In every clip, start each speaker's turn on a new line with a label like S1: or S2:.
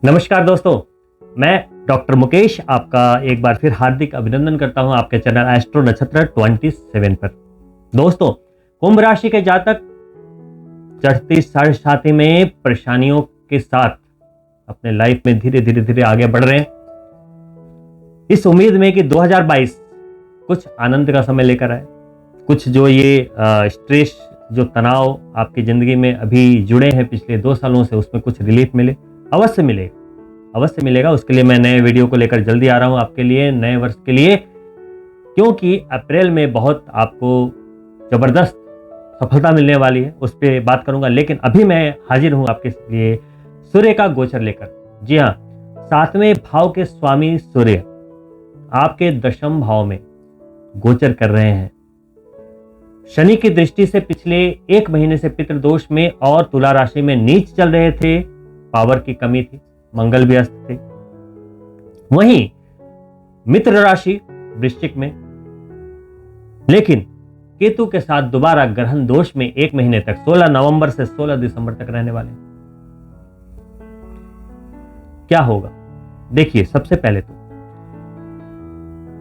S1: नमस्कार दोस्तों, मैं डॉक्टर मुकेश आपका एक बार फिर हार्दिक अभिनंदन करता हूं आपके चैनल एस्ट्रो नक्षत्र 27 पर। दोस्तों, कुंभ राशि के जातक चढ़ती साढ़े में परेशानियों के साथ अपने लाइफ में धीरे धीरे आगे बढ़ रहे हैं, इस उम्मीद में कि 2022 कुछ आनंद का समय लेकर आए। कुछ जो ये स्ट्रेस, जो तनाव आपकी जिंदगी में अभी जुड़े हैं पिछले 2 सालों से, उसमें कुछ रिलीफ मिले। अवश्य मिलेगा। उसके लिए मैं नए वीडियो को लेकर जल्दी आ रहा हूं आपके लिए, नए वर्ष के लिए, क्योंकि अप्रैल में बहुत आपको जबरदस्त सफलता मिलने वाली है, उस पर बात करूंगा। लेकिन अभी मैं हाजिर हूं आपके लिए सूर्य का गोचर लेकर। जी हाँ, 7वें भाव के स्वामी सूर्य आपके 10वें भाव में गोचर कर रहे हैं। शनि की दृष्टि से पिछले 1 महीने से पितृदोष में और तुला राशि में नीच चल रहे थे, पावर की कमी थी, मंगल व्यस्त थे। वहीं मित्र राशि वृश्चिक में, लेकिन केतु के साथ दोबारा ग्रहण दोष में 1 महीने तक 16 नवंबर से 16 दिसंबर तक रहने वाले। क्या होगा? देखिए, सबसे पहले तो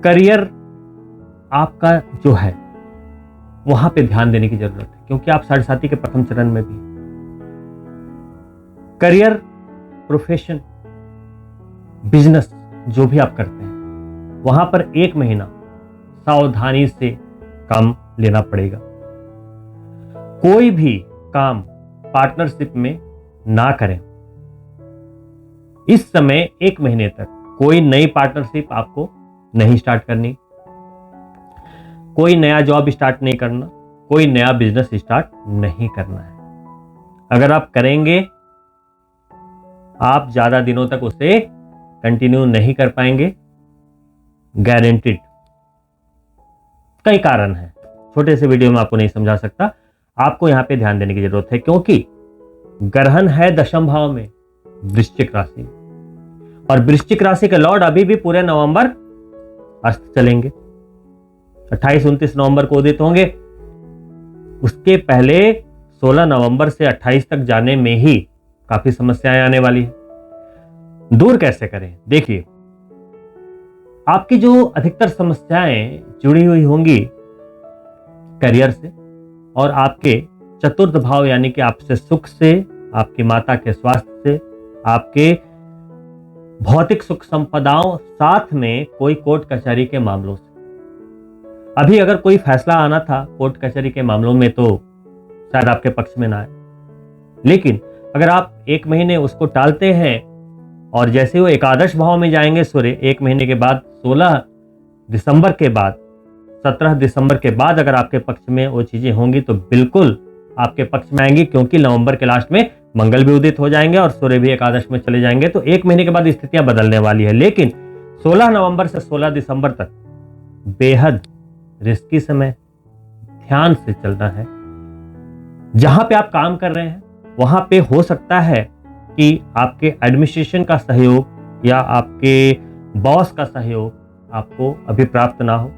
S1: करियर आपका जो है वहां पे ध्यान देने की जरूरत है, क्योंकि आप 7.5 के प्रथम चरण में भी। करियर, प्रोफेशन, बिजनेस जो भी आप करते हैं, वहां पर 1 महीना सावधानी से काम लेना पड़ेगा। कोई भी काम पार्टनरशिप में ना करें। इस समय 1 महीने तक कोई नई पार्टनरशिप आपको नहीं स्टार्ट करनी, कोई नया जॉब स्टार्ट नहीं करना, कोई नया बिजनेस स्टार्ट नहीं करना है। अगर आप करेंगे, आप ज्यादा दिनों तक उसे कंटिन्यू नहीं कर पाएंगे, गारंटीड। कई कारण हैं, छोटे से वीडियो में आपको नहीं समझा सकता। आपको यहां पे ध्यान देने की जरूरत है, क्योंकि ग्रहण है 10वें भाव में, वृश्चिक राशि, और वृश्चिक राशि के लॉर्ड अभी भी पूरे नवंबर अस्त चलेंगे। 28-29 नवंबर को उदित होंगे। उसके पहले 16 नवंबर से 28 तक जाने में ही काफी समस्याएं आने वाली है। दूर कैसे करें? देखिए, आपकी जो अधिकतर समस्याएं जुड़ी हुई होंगी करियर से, और आपके चतुर्थ भाव यानी कि आपसे सुख से, आपकी माता के स्वास्थ्य से, आपके भौतिक सुख संपदाओं, साथ में कोई कोर्ट कचहरी के मामलों से। अभी अगर कोई फैसला आना था कोर्ट कचहरी के मामलों में, तो शायद आपके पक्ष में ना आए। लेकिन अगर आप 1 महीने उसको टालते हैं और जैसे वो एकादश भाव में जाएंगे सूर्य 1 महीने के बाद, 16 दिसंबर के बाद, 17 दिसंबर के बाद अगर आपके पक्ष में वो चीजें होंगी, तो बिल्कुल आपके पक्ष में आएंगी, क्योंकि नवंबर के लास्ट में मंगल भी उदित हो जाएंगे और सूर्य भी एकादश में चले जाएंगे। तो 1 महीने के बाद स्थितियां बदलने वाली है। लेकिन 16 नवंबर से 16 दिसंबर तक बेहद रिस्की समय, ध्यान से चलना है। जहां पे आप काम कर रहे हैं वहां पे हो सकता है कि आपके एडमिनिस्ट्रेशन का सहयोग या आपके बॉस का सहयोग आपको अभी प्राप्त ना हो।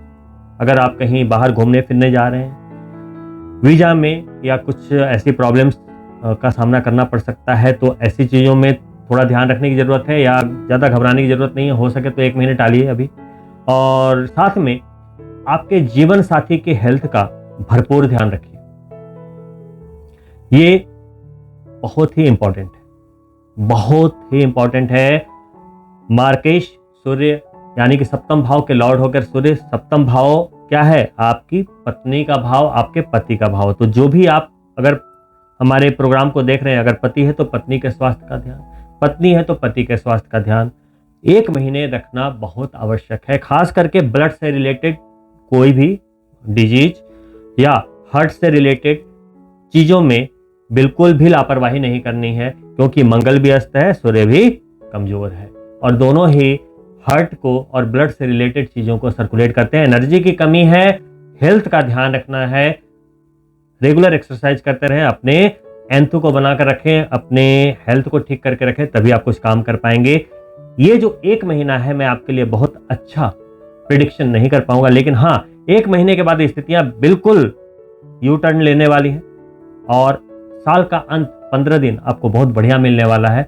S1: अगर आप कहीं बाहर घूमने फिरने जा रहे हैं, वीजा में या कुछ ऐसी प्रॉब्लम्स का सामना करना पड़ सकता है, तो ऐसी चीजों में थोड़ा ध्यान रखने की जरूरत है, या ज्यादा घबराने की जरूरत नहीं है। हो सके तो 1 महीने टालिए अभी। और साथ में आपके जीवन साथी के हेल्थ का भरपूर ध्यान रखिए, ये बहुत ही इंपॉर्टेंट है, बहुत ही इंपॉर्टेंट है। मार्केश सूर्य यानी कि 7वें भाव के लॉर्ड होकर सूर्य, 7वें भाव क्या है? आपकी पत्नी का भाव, आपके पति का भाव। तो जो भी आप अगर हमारे प्रोग्राम को देख रहे हैं, अगर पति है तो पत्नी के स्वास्थ्य का ध्यान, पत्नी है तो पति के स्वास्थ्य का ध्यान 1 महीने रखना बहुत आवश्यक है। खास करके ब्लड से रिलेटेड कोई भी डिजीज या हार्ट से रिलेटेड चीजों में बिल्कुल भी लापरवाही नहीं करनी है, क्योंकि मंगल भी अस्त है, सूर्य भी कमजोर है, और दोनों ही हार्ट को और ब्लड से रिलेटेड चीजों को सर्कुलेट करते हैं। एनर्जी की कमी है, हेल्थ का ध्यान रखना है, रेगुलर एक्सरसाइज करते रहें, अपने एंथू को बनाकर रखें, अपने हेल्थ को ठीक करके रखें, तभी आप कुछ काम कर पाएंगे। ये जो 1 महीना है, मैं आपके लिए बहुत अच्छा प्रिडिक्शन नहीं कर पाऊंगा, लेकिन हाँ, 1 महीने के बाद स्थितियां बिल्कुल यू टर्न लेने वाली हैं, और साल का अंत 15 दिन आपको बहुत बढ़िया मिलने वाला है।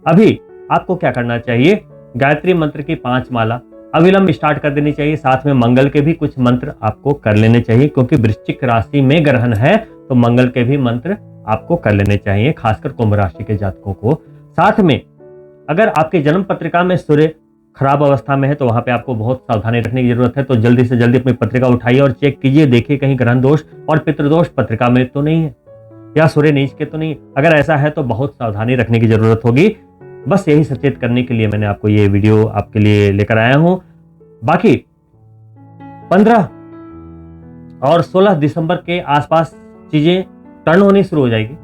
S1: अभी आपको क्या करना चाहिए, गायत्री मंत्र की 5 माला अविलंब स्टार्ट कर देनी चाहिए। साथ में मंगल के भी कुछ मंत्र आपको कर लेने चाहिए, क्योंकि वृश्चिक राशि में ग्रहण है तो मंगल के भी मंत्र आपको कर लेने चाहिए, खासकर कुंभ राशि के जातकों को। साथ में अगर आपके जन्म पत्रिका में सूर्य खराब अवस्था में है तो वहां पे आपको बहुत सावधानी रखने की जरूरत है। तो जल्दी से जल्दी अपनी पत्रिका उठाइए और चेक कीजिए, देखिए कहीं ग्रहण दोष और पितृदोष पत्रिका में तो नहीं है, या सूर्य नीच के तो नहीं। अगर ऐसा है तो बहुत सावधानी रखने की जरूरत होगी। बस यही सचेत करने के लिए मैंने आपको ये वीडियो आपके लिए लेकर आया हूं। बाकी 15 और 16 दिसंबर के आसपास चीजें टर्न होनी शुरू हो जाएगी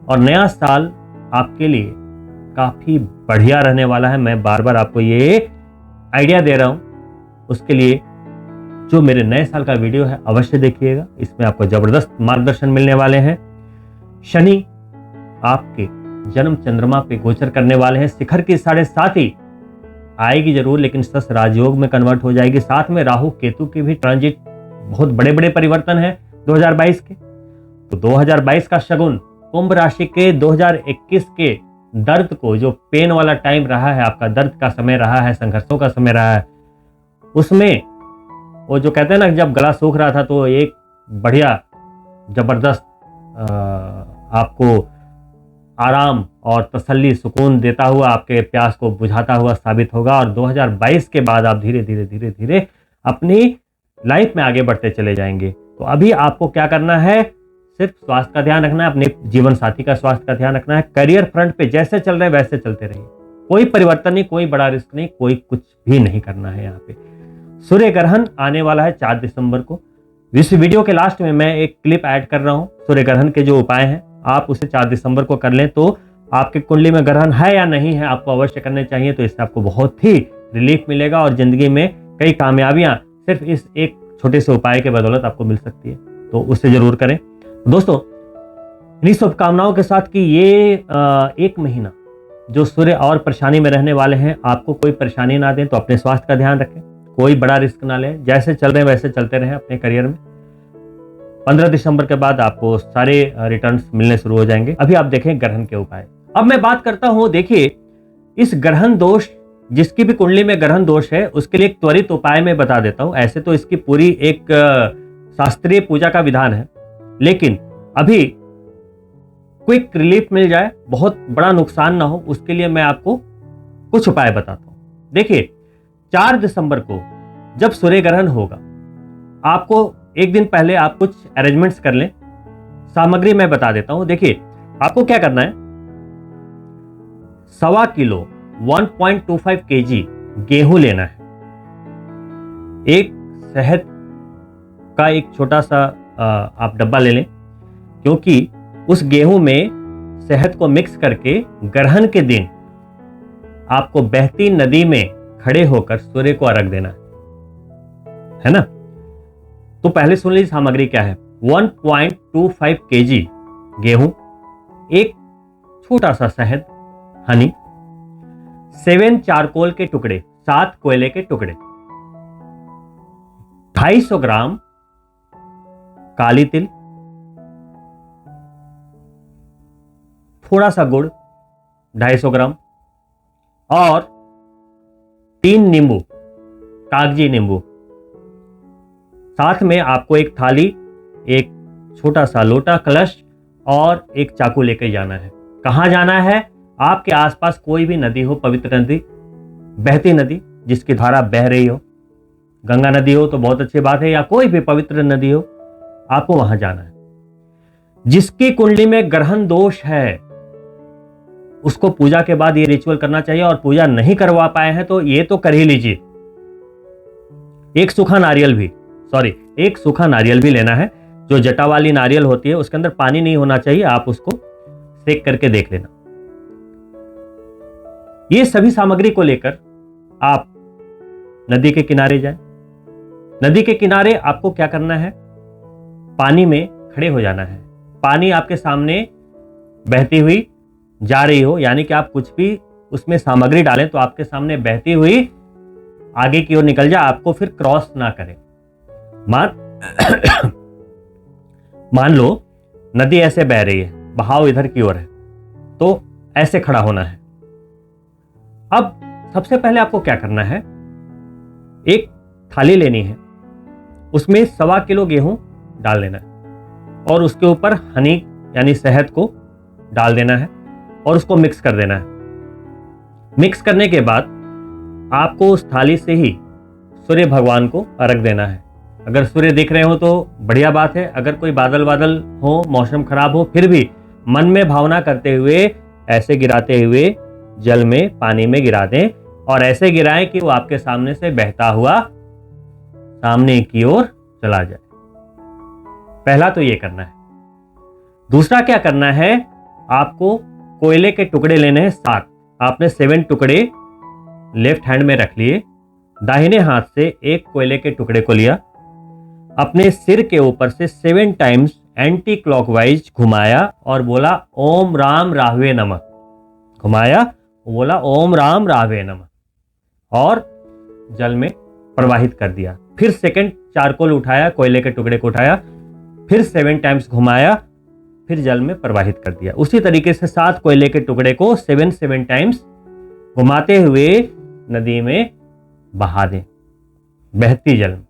S1: और नया साल आपके लिए काफी बढ़िया रहने वाला है। मैं बार बार आपको ये आइडिया दे रहा हूं, उसके लिए जो मेरे नए साल का वीडियो है अवश्य देखिएगा, इसमें आपको जबरदस्त मार्गदर्शन मिलने वाले हैं। शनि आपके जन्म चंद्रमा पे गोचर करने वाले हैं, शिखर की 7.5 आएगी जरूर, लेकिन सस राजयोग में कन्वर्ट हो जाएगी। साथ में राहु केतु की भी ट्रांजिट, बहुत बड़े बड़े परिवर्तन है 2022 के। तो 2022 का शगुन कुंभ राशि के 2021 के दर्द को, जो पेन वाला टाइम रहा है, आपका दर्द का समय रहा है, संघर्षों का समय रहा है, उसमें वो जो कहते हैं ना, जब गला सूख रहा था तो एक बढ़िया जबरदस्त आपको आराम और तसल्ली सुकून देता हुआ, आपके प्यास को बुझाता हुआ साबित होगा। और 2022 के बाद आप धीरे धीरे धीरे धीरे अपनी लाइफ में आगे बढ़ते चले जाएंगे। तो अभी आपको क्या करना है, सिर्फ स्वास्थ्य का ध्यान रखना है, अपने जीवन साथी का स्वास्थ्य का ध्यान रखना है। करियर फ्रंट पे जैसे चल रहे वैसे चलते रहिए, कोई परिवर्तन नहीं, कोई बड़ा रिस्क नहीं, कोई कुछ भी नहीं करना है। यहाँ पे सूर्य ग्रहण आने वाला है 4 दिसंबर को। इस वीडियो के लास्ट में मैं एक क्लिप ऐड कर रहा हूँ, सूर्य ग्रहण के जो उपाय हैं आप उसे 4 दिसंबर को कर लें। तो आपके कुंडली में ग्रहण है या नहीं है, आपको अवश्य करने चाहिए। तो इससे आपको बहुत ही रिलीफ मिलेगा और जिंदगी में कई कामयाबियां सिर्फ इस एक छोटे से उपाय के बदौलत आपको मिल सकती है, तो उसे जरूर करें। दोस्तों, इन्हीं शुभकामनाओं के साथ कि ये 1 महीना जो सूर्य और परेशानी में रहने वाले हैं, आपको कोई परेशानी ना दें, तो अपने स्वास्थ्य का ध्यान रखें, कोई बड़ा रिस्क ना लें, जैसे चल रहे हैं वैसे चलते रहें अपने करियर में। 15 दिसंबर के बाद आपको सारे रिटर्न्स मिलने शुरू हो जाएंगे। अभी आप देखें ग्रहण के उपाय। अब मैं बात करता हूं, देखिए इस ग्रहण दोष, जिसकी भी कुंडली में ग्रहण दोष है, उसके लिए एक त्वरित उपाय मैं बता देता हूं। ऐसे तो इसकी पूरी एक शास्त्रीय पूजा का विधान है, लेकिन अभी क्विक रिलीफ मिल जाए, बहुत बड़ा नुकसान ना हो, उसके लिए मैं आपको कुछ उपाय बताता हूं। देखिए 4 दिसंबर को जब सूर्य ग्रहण होगा, आपको एक दिन पहले आप कुछ अरेंजमेंट्स कर लें। सामग्री मैं बता देता हूं। देखिए आपको क्या करना है, 1.25 किलो 1.25 kg गेहूं लेना है। एक शहद का एक छोटा सा आप डब्बा ले लें, क्योंकि उस गेहूं में शहद को मिक्स करके ग्रहण के दिन आपको बहती नदी में खड़े होकर सूर्य को अर्घ देना है ना। तो पहले सुन लीजिए सामग्री क्या है। 1.25 kg गेहूं, एक छोटा सा शहद, हनी, 7 चारकोल के टुकड़े, 7 कोयले के टुकड़े, 250 ग्राम काली तिल, थोड़ा सा गुड़ 250 ग्राम, और 3 नींबू, कागजी नींबू। साथ में आपको एक थाली, एक छोटा सा लोटा, कलश और एक चाकू लेकर जाना है। कहां जाना है, आपके आसपास कोई भी नदी हो, पवित्र नदी, बहती नदी जिसकी धारा बह रही हो, गंगा नदी हो तो बहुत अच्छी बात है, या कोई भी पवित्र नदी हो, आपको वहां जाना है। जिसकी कुंडली में ग्रहण दोष है उसको पूजा के बाद ये रिचुअल करना चाहिए, और पूजा नहीं करवा पाए हैं तो ये तो कर ही लीजिए। एक सूखा नारियल भी लेना है। जो जटा वाली नारियल होती है उसके अंदर पानी नहीं होना चाहिए, आप उसको सेक करके देख लेना। ये सभी सामग्री को लेकर आप नदी के किनारे जाएं। नदी के किनारे आपको क्या करना है, पानी में खड़े हो जाना है। पानी आपके सामने बहती हुई जा रही हो, यानी कि आप कुछ भी उसमें सामग्री डालें तो आपके सामने बहती हुई आगे की ओर निकल जाए, आपको फिर क्रॉस ना करें। मान लो नदी ऐसे बह रही है, बहाव इधर की ओर है, तो ऐसे खड़ा होना है। अब सबसे पहले आपको क्या करना है, एक थाली लेनी है, उसमें 1.25 किलो गेहूं डाल देना है और उसके ऊपर हनी यानी शहद को डाल देना है और उसको मिक्स कर देना है। मिक्स करने के बाद आपको उस थाली से ही सूर्य भगवान को अर्घ देना है। अगर सूर्य दिख रहे हो तो बढ़िया बात है, अगर कोई बादल बादल हो, मौसम खराब हो, फिर भी मन में भावना करते हुए ऐसे गिराते हुए जल में, पानी में गिरा दें और ऐसे गिराएं कि वो आपके सामने से बहता हुआ सामने की ओर चला जाए। पहला तो ये करना है। दूसरा क्या करना है, आपको कोयले के टुकड़े लेने हैं 7। आपने 7 टुकड़े लेफ्ट हैंड में रख लिए, दाहिने हाथ से एक कोयले के टुकड़े को लिया, अपने सिर के ऊपर से 7 टाइम्स एंटी क्लॉकवाइज घुमाया और बोला ओम राम राहवे नमः। घुमाया, बोला ओम राम राहवे नमः और जल में प्रवाहित कर दिया। फिर सेकंड चारकोल उठाया, कोयले के टुकड़े को उठाया, फिर 7 टाइम्स घुमाया, फिर जल में प्रवाहित कर दिया। उसी तरीके से 7 कोयले के टुकड़े को 7 टाइम्स घुमाते हुए नदी में बहा दें, बहती जल में।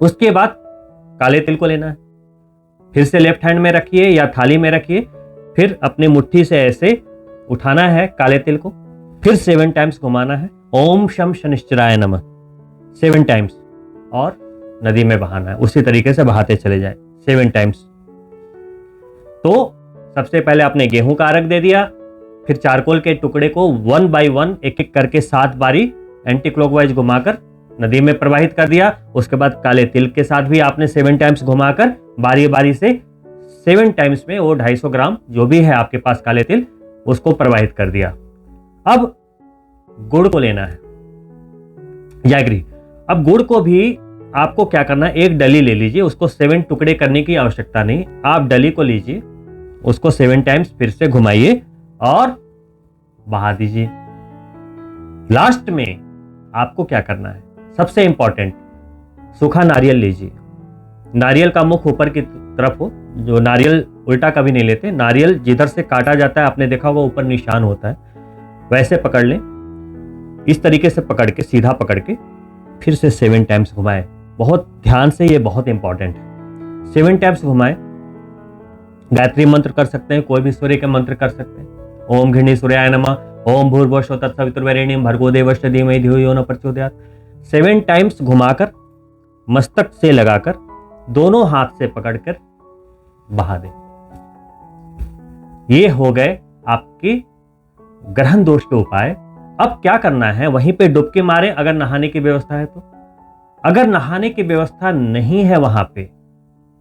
S1: उसके बाद काले तिल को लेना है, फिर से लेफ्ट हैंड में रखिए या थाली में रखिए, फिर अपनी मुट्ठी से ऐसे उठाना है काले तिल को, फिर 7 टाइम्स घुमाना है, ओम शम शनिश्चराय नमः 7 टाइम्स और नदी में बहाना है। उसी तरीके से बहाते चले जाए 7 टाइम्स। तो सबसे पहले आपने गेहूं का अर्घ दे दिया, फिर चारकोल के टुकड़े को 1 बाय 1 एक एक करके 7 बारी एंटी क्लॉकवाइज घुमाकर नदी में प्रवाहित कर दिया। उसके बाद काले तिल के साथ भी आपने 7 टाइम्स घुमाकर बारी बारी से 7 टाइम्स में वो 250 ग्राम जो भी है आपके पास काले तिल, उसको प्रवाहित कर दिया। अब गुड़ को लेना है, जैगरी। अब गुड़ को भी आपको क्या करना है, एक डली ले लीजिए, उसको 7 टुकड़े करने की आवश्यकता नहीं, आप डली को लीजिए, उसको 7 टाइम्स फिर से घुमाइए और बहा दीजिए। लास्ट में आपको क्या करना है, सबसे इंपॉर्टेंट, सूखा नारियल लीजिए। नारियल का मुख ऊपर की तरफ हो, जो नारियल उल्टा कभी नहीं लेते, नारियल जिधर से काटा जाता है आपने देखा होगा ऊपर निशान होता है, वैसे पकड़ लें। इस तरीके से पकड़ के, सीधा पकड़ के फिर से 7 टाइम्स घुमाएं। बहुत ध्यान से, ये बहुत इंपॉर्टेंट है। 7 टाइम्स घुमाएं। गायत्री मंत्र कर सकते हैं, कोई भी सूर्य के मंत्र कर सकते हैं। ओम घृणी सूर्याय नमः, ओम भूर्भुवस्सुः तत्सवितुर्वरेण्यं भर्गो देवस्य धीमहि धियो यो न प्रचोदयात्। 7 टाइम्स घुमाकर मस्तक से लगाकर दोनों हाथ से पकड़कर बहा दें। ये हो गए आपके ग्रहण दोष के उपाय। अब क्या करना है, वहीं पे डुबकी मारे अगर नहाने की व्यवस्था है तो। अगर नहाने की व्यवस्था नहीं है वहां पे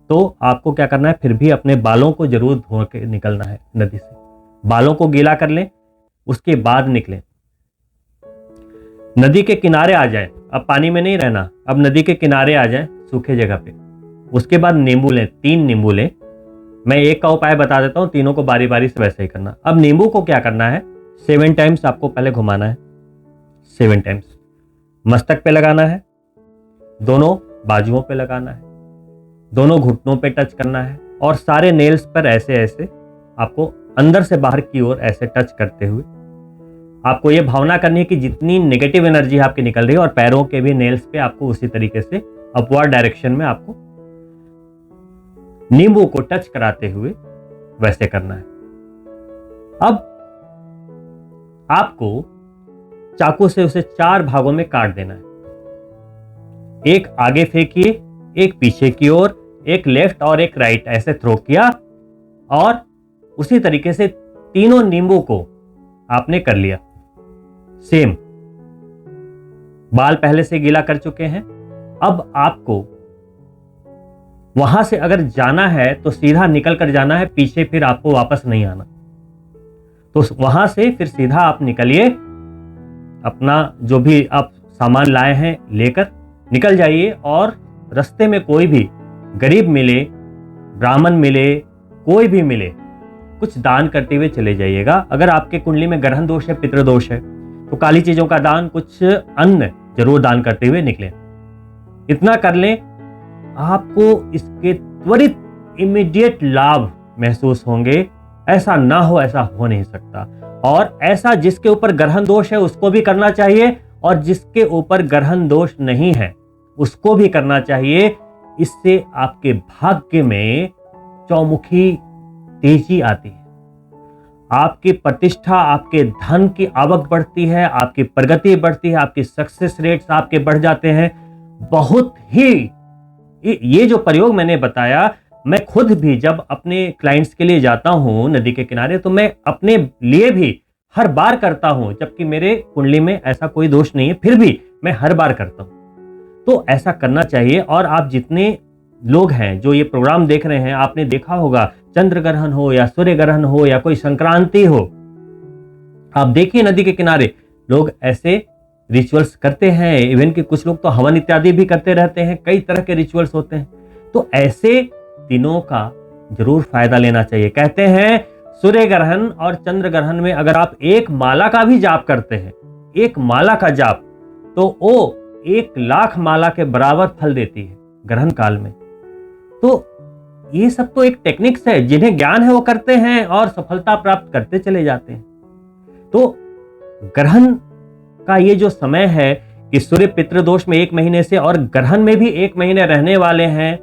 S1: तो आपको क्या करना है, फिर भी अपने बालों को जरूर धो के निकलना है नदी से। बालों को गीला कर लें, उसके बाद निकलें। नदी के किनारे आ जाएं, अब पानी में नहीं रहना, अब नदी के किनारे आ जाएं, सूखे जगह पे। उसके बाद नींबू लें, 3 नींबू लें। मैं एक का उपाय बता देता हूं, तीनों को बारी बारी से वैसे ही करना। अब नींबू को क्या करना है, 7 टाइम्स आपको पहले घुमाना है, 7 टाइम्स मस्तक पे लगाना है, दोनों बाजुओं पे लगाना है, दोनों घुटनों पे टच करना है और सारे नेल्स पर ऐसे ऐसे आपको अंदर से बाहर की ओर ऐसे टच करते हुए आपको ये भावना करनी है कि जितनी नेगेटिव एनर्जी आपकी निकल रही है, और पैरों के भी नेल्स पे आपको उसी तरीके से अपवर्ड डायरेक्शन में आपको नींबू को टच कराते हुए वैसे करना है। अब आपको चाकू से उसे 4 भागों में काट देना है। एक आगे फेंकिए, एक पीछे की ओर, एक लेफ्ट और एक राइट, ऐसे थ्रो किया और उसी तरीके से तीनों नींबू को आपने कर लिया। सेम बाल पहले से गीला कर चुके हैं। अब आपको वहां से अगर जाना है तो सीधा निकल कर जाना है, पीछे फिर आपको वापस नहीं आना। तो वहां से फिर सीधा आप निकलिए, अपना जो भी आप सामान लाए हैं लेकर निकल जाइए और रास्ते में कोई भी गरीब मिले, ब्राह्मण मिले, कोई भी मिले, कुछ दान करते हुए चले जाइएगा। अगर आपके कुंडली में ग्रहण दोष है, पितृदोष है, तो काली चीजों का दान, कुछ अन्न जरूर दान करते हुए निकलें। इतना कर लें, आपको इसके त्वरित इमीडिएट लाभ महसूस होंगे। ऐसा ना हो, ऐसा हो नहीं सकता। और ऐसा जिसके ऊपर ग्रहण दोष है उसको भी करना चाहिए, और जिसके ऊपर ग्रहण दोष नहीं है उसको भी करना चाहिए। इससे आपके भाग्य में चौमुखी तेजी आती है, आपकी प्रतिष्ठा, आपके धन की आवक बढ़ती है, आपकी प्रगति बढ़ती है, आपकी सक्सेस रेट्स आपके बढ़ जाते हैं। बहुत ही ये जो प्रयोग मैंने बताया, मैं खुद भी जब अपने क्लाइंट्स के लिए जाता हूं नदी के किनारे, तो मैं अपने लिए भी हर बार करता हूं, जबकि मेरे कुंडली में ऐसा कोई दोष नहीं है, फिर भी मैं हर बार करता हूं। तो ऐसा करना चाहिए। और आप जितने लोग हैं जो ये प्रोग्राम देख रहे हैं, आपने देखा होगा चंद्र ग्रहण हो या सूर्य ग्रहण हो या कोई संक्रांति हो, आप देखिए नदी के किनारे लोग ऐसे रिचुअल्स करते हैं। इवन कि कुछ लोग तो हवन इत्यादि भी करते रहते हैं, कई तरह के रिचुअल्स होते हैं। तो ऐसे दिनों का जरूर फायदा लेना चाहिए। कहते हैं सूर्य ग्रहण और चंद्र ग्रहण में अगर आप एक माला का भी जाप करते हैं, एक माला का जाप, तो वो 1,00,000 माला के बराबर फल देती है ग्रहण काल में। तो ये सब तो एक टेक्निक्स है, जिन्हें ज्ञान है वो करते हैं और सफलता प्राप्त करते चले जाते हैं। तो ग्रहण का ये जो समय है कि सूर्य पितृदोष में 1 महीने से और ग्रहण में भी 1 महीने रहने वाले हैं,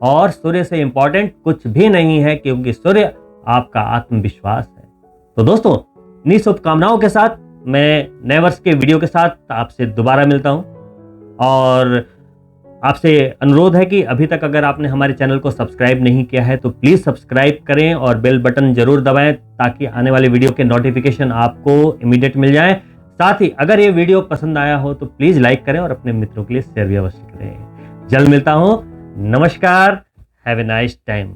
S1: और सूर्य से इंपॉर्टेंट कुछ भी नहीं है, क्योंकि सूर्य आपका आत्मविश्वास है। तो दोस्तों, इन्हीं शुभकामनाओं के साथ मैं नए वर्ष के वीडियो के साथ आपसे दोबारा मिलता हूं, और आपसे अनुरोध है कि अभी तक अगर आपने हमारे चैनल को सब्सक्राइब नहीं किया है तो प्लीज़ सब्सक्राइब करें और बेल बटन जरूर दबाएं, ताकि आने वाले वीडियो के नोटिफिकेशन आपको इमीडिएट मिल जाएं। साथ ही अगर ये वीडियो पसंद आया हो तो प्लीज़ लाइक करें और अपने मित्रों के लिए शेयर भी अवश्य करें। जल्द मिलता हूं। नमस्कार। Have a nice time.